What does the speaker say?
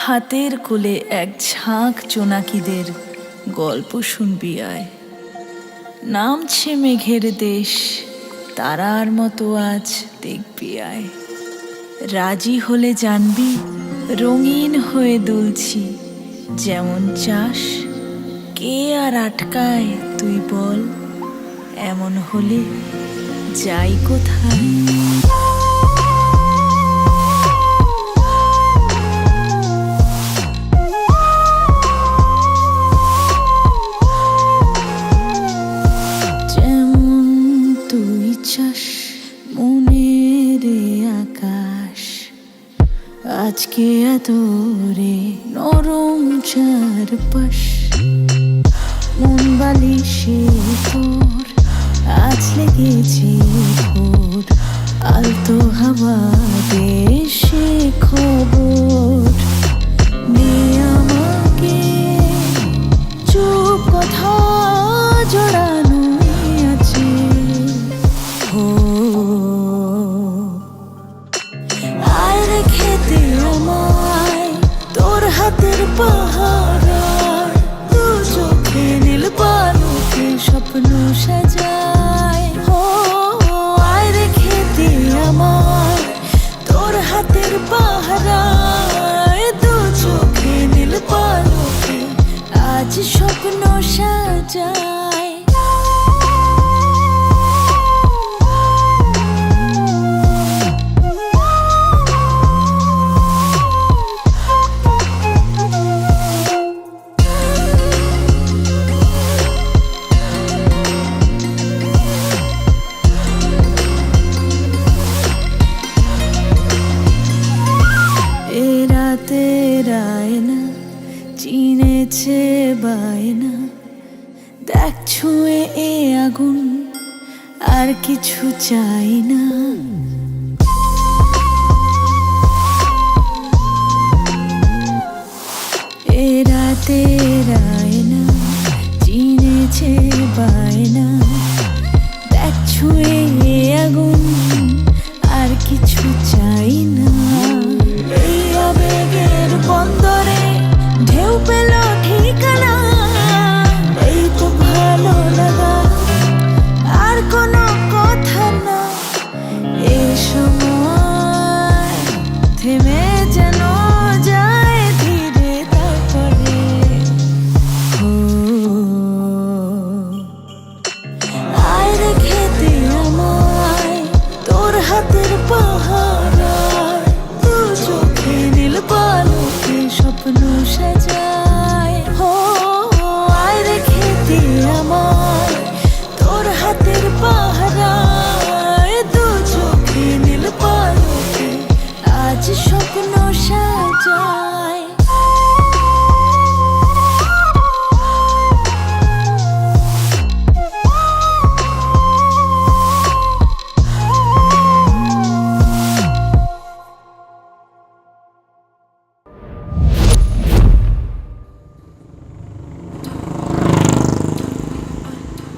হাতের কোলে এক ঝাঁক জোনাকিদের গল্প শুনবি আয়। নামছে মেঘের দেশ, তারার মতো আজ দেখবি আয়। রাজি হলে জানবি রঙিন হয়ে দুলছি, যেমন চাস কে আর আটকায় তুই বল। এমন হলে যাই কোথায়। মনের আকাশ আজকে এতরে নরম চারপাশ, মন বালিশে তোর আজ লেগেছে ভোর। আলতো হাওয়া দেশে খবর নিয়ে আমাকে চুপ কথা জড়ানো আছে। আয় রে খেতে আমায় তোর হাতের পাহারায়, দু চোখে নীল পালকে স্বপ্ন সাজায়। আয় রে খেতে আমায় তোর হাতের পাহারায়, দু চোখে নীল পালকে আজ স্বপ্ন সাজায়। রায়না চিনেছে বায়না, দেখ ছুঁয়ে এ আগুন আর কিছু চাই না। এ রাতে রায়না চিনেছে বায়না, দেখ ছুঁয়ে এ আগুন আর কিছু চাই না। বন্দরে ঢেউ পেল ঠিকানা, এই তো ভালো লাগা আর কোনো কথা না। এই সময় থেমে যেন যায় ধীরে, তারপরে আয় রে খেতে আমায় তোর হাতের পাহারায়, দু চোখে নীল পালকে স্বপ্ন সাজায়। আয় রে খেতে আমায় তোর হাতের পাহাড়।